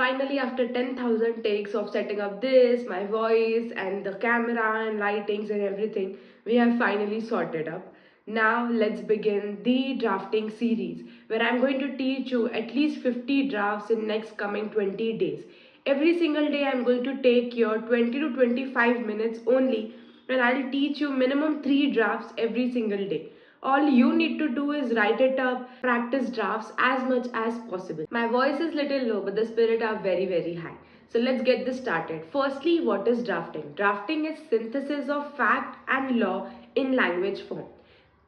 Finally, after 10,000 takes of setting up this, my voice and the camera and lightings and everything, we have finally sorted up. Now let's begin the drafting series where I'm going to teach you at least 50 drafts in next coming 20 days. Every single day I'm going to take your 20 to 25 minutes only, and I'll teach you minimum 3 drafts every single day. All you need to do is write it up, practice drafts as much as possible. My voice is little low, but the spirit are very high. So let's get this started. Firstly, what is drafting? Drafting is synthesis of fact and law in language form.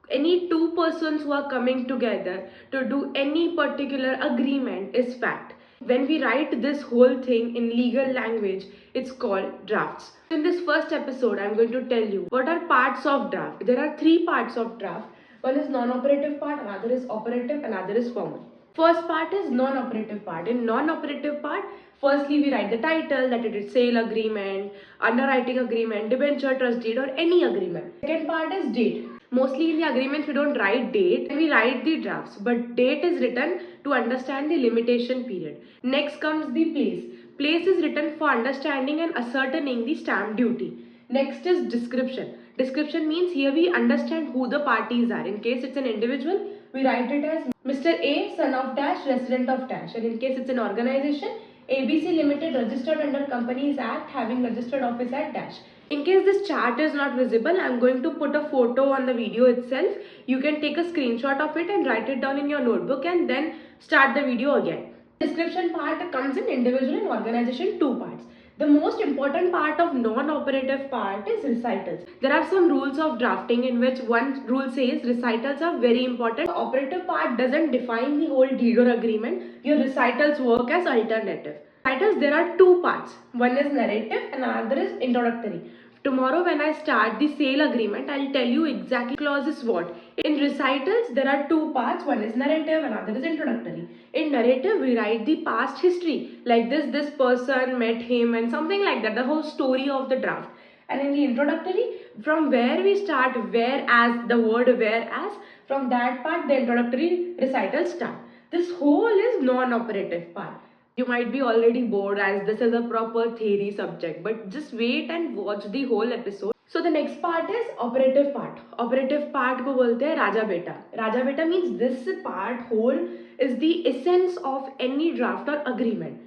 Any two persons who are coming together to do any particular agreement is fact. When we write this whole thing in legal language, it's called drafts. In this first episode, I'm going to tell you what are parts of draft. There are 3 parts of draft. One is non-operative part, another is operative, another is formal. First part is non-operative part. In non-operative part, firstly we write the title, that it is sale agreement, underwriting agreement, debenture trust deed, or any agreement. Second part is date. Mostly in the agreements we don't write date, we write the drafts, but date is written to understand the limitation period. Next comes the place. Place is written for understanding and ascertaining the stamp duty. Next is description. Description means here we understand who the parties are. In case it's an individual, we write it as Mr. A, son of dash, resident of dash. And in case it's an organization, ABC Limited, registered under Companies Act, having registered office at dash. In case this chart is not visible, I am going to put a photo on the video itself. You can take a screenshot of it and write it down in your notebook and then start the video again. Description part comes in individual and organization 2 parts. The most important part of non-operative part is recitals. There are some rules of drafting in which one rule says recitals are very important. The operative part doesn't define the whole deed or agreement. Your recitals work as alternative. Recitals, there are 2 parts. One is narrative and another is introductory. Tomorrow when I start the sale agreement, I'll tell you exactly clause is what. In recitals, there are 2 parts. One is narrative, another is introductory. In narrative, we write the past history. Like this person met him and something like that. The whole story of the draft. And in the introductory, from where we start, whereas, the word whereas, from that part, the introductory recitals start. This whole is non-operative part. You might be already bored as this is a proper theory subject, but just wait and watch the whole episode. So the next part is operative part. Operative part को बोलते हैं राजा बेटा. राजा बेटा means this part whole is the essence of any draft or agreement.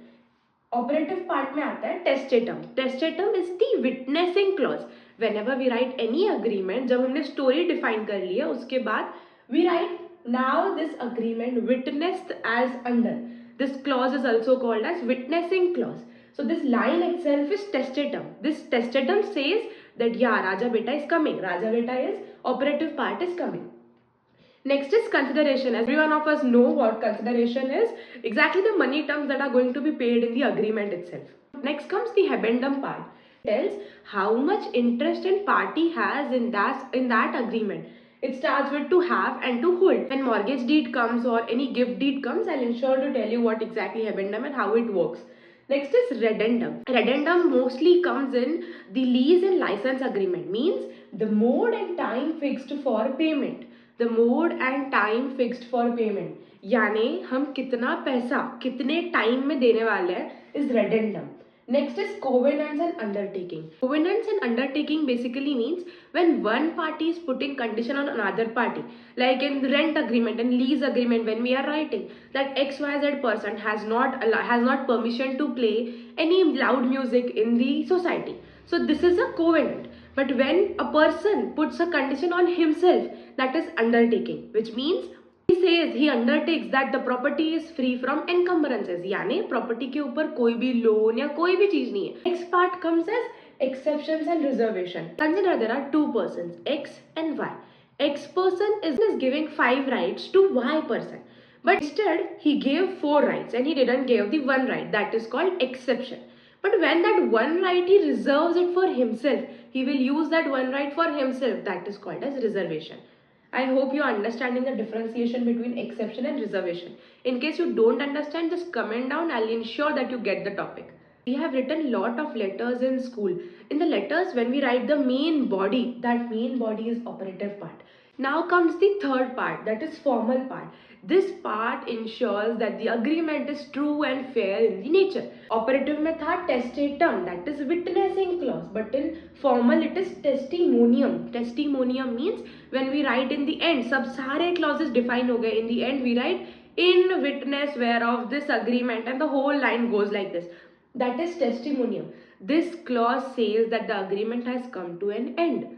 Operative part में आता है testatum. Testatum is the witnessing clause. Whenever we write any agreement, जब हमने story define कर लिया, उसके बाद we write now this agreement witnessed as under. This clause is also called as witnessing clause. So this line itself is testatum. This testatum says that yeah, Raja Beta is coming. Raja Beta is operative part is coming. Next is consideration. Every one of us know what consideration is. Exactly the money terms that are going to be paid in the agreement itself. Next comes the habendum part. It tells how much interest and party has in that agreement. It starts with to have and to hold. When mortgage deed comes or any gift deed comes, I'll ensure to tell you what exactly habendum and how it works. Next is redendum. Redendum mostly comes in the lease and license agreement. Means the mode and time fixed for payment. The mode and time fixed for payment. यानी हम कितना पैसा कितने time में देने वाले हैं is redendum. Next is covenants and undertaking. Covenants and undertaking basically means when one party is putting condition on another party. Like in the rent agreement and lease agreement, when we are writing that XYZ person has not permission to play any loud music in the society. So this is a covenant. But when a person puts a condition on himself, that is undertaking, which means he says, he undertakes that the property is free from encumbrances. यानी property के ऊपर कोई भी loan या कोई भी चीज नहीं है. Next part comes as exceptions and reservation. Consider there are 2 persons, X and Y. X person is giving 5 rights to Y person. But instead, he gave 4 rights and he didn't give the 1 right. That is called exception. But when that 1 right he reserves it for himself, he will use that 1 right for himself. That is called as reservation. I hope you are understanding the differentiation between exception and reservation. In case you don't understand, just comment down. I'll ensure that you get the topic. We have written lot of letters in school. In the letters, when we write the main body, that main body is operative part. Now comes the third part, that is formal part. This part ensures that the agreement is true and fair in the nature. Operative में था testatum, that is witnessing clause, but in formal it is testimonium. Testimonium means when we write in the end, सब सारे clauses define हो गए. In the end we write in witness whereof this agreement, and the whole line goes like this. That is testimonium. This clause says that the agreement has come to an end.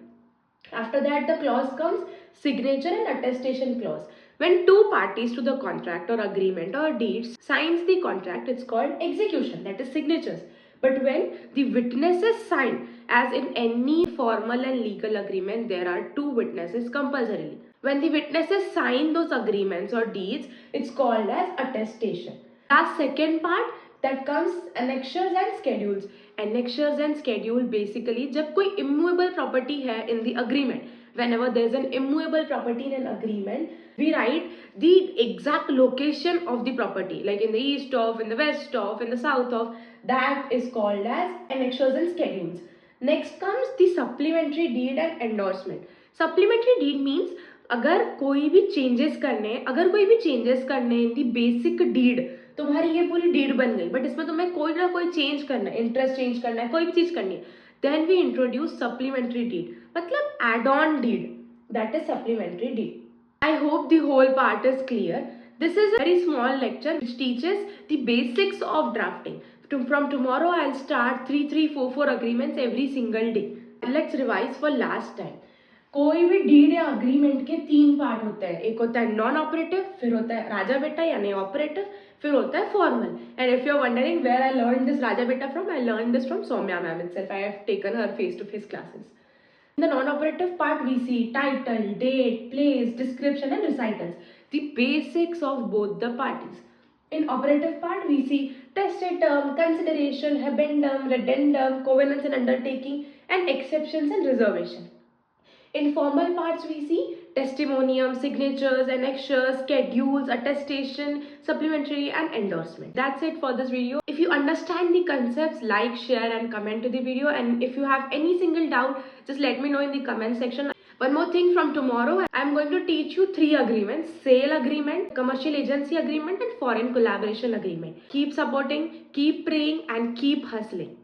After that, the clause comes signature and attestation clause. When two parties to the contract or agreement or deed signs the contract, it's called execution, that is signatures. But when the witnesses sign, as in any formal and legal agreement, there are two witnesses compulsorily. When the witnesses sign those agreements or deeds, it's called as attestation. Last second part, that comes annexures and schedules. Annexures and schedule basically जब कोई immovable property है in the agreement, whenever there is an immovable property in an agreement, we write the exact location of the property, like in the east of, in the west of, in the south of. That is called as annexures and schedules. Next comes the supplementary deed and endorsement. Supplementary deed means अगर कोई भी changes करने इन the basic deed, तुम्हारी ये पूरी deed बन गई, but इसमें तुम्हें कोई ना कोई चेंज करना है, इंटरेस्ट चेंज करना है, कोई भी चीज करनी है, then we introduce supplementary deed, मतलब add on deed, that is supplementary deed. I hope the whole part is clear. This is a very small lecture which teaches the basics of drafting. From tomorrow I'll start 3, 3, 4, 4 agreements every single day. Let's revise for last time. कोई भी deed या agreement के तीन part होते हैं. एक होता है नॉन ऑपरेटिव, फिर होता है राजा बेटा यानी ऑपरेटिव, फिर होता है formal. And if you are wondering where I learn this राजा बेटा from, I learn this from Saumya ma'am itself. I have taken her face to face classes. In the non-operative part, we see title, date, place, description and recitals, the basics of both the parties. In operative part, we see testatum, consideration, habendum, reddendum, covenants and undertaking, and exceptions and reservation. In formal parts, we see testimonium, signatures, annexures, schedules, attestation, supplementary and endorsement. That's it for this video. If you understand the concepts, like, share and comment to the video. And if you have any single doubt, just let me know in the comment section. One more thing, from tomorrow, I'm going to teach you 3 agreements: sale agreement, commercial agency agreement and foreign collaboration agreement. Keep supporting, keep praying and keep hustling.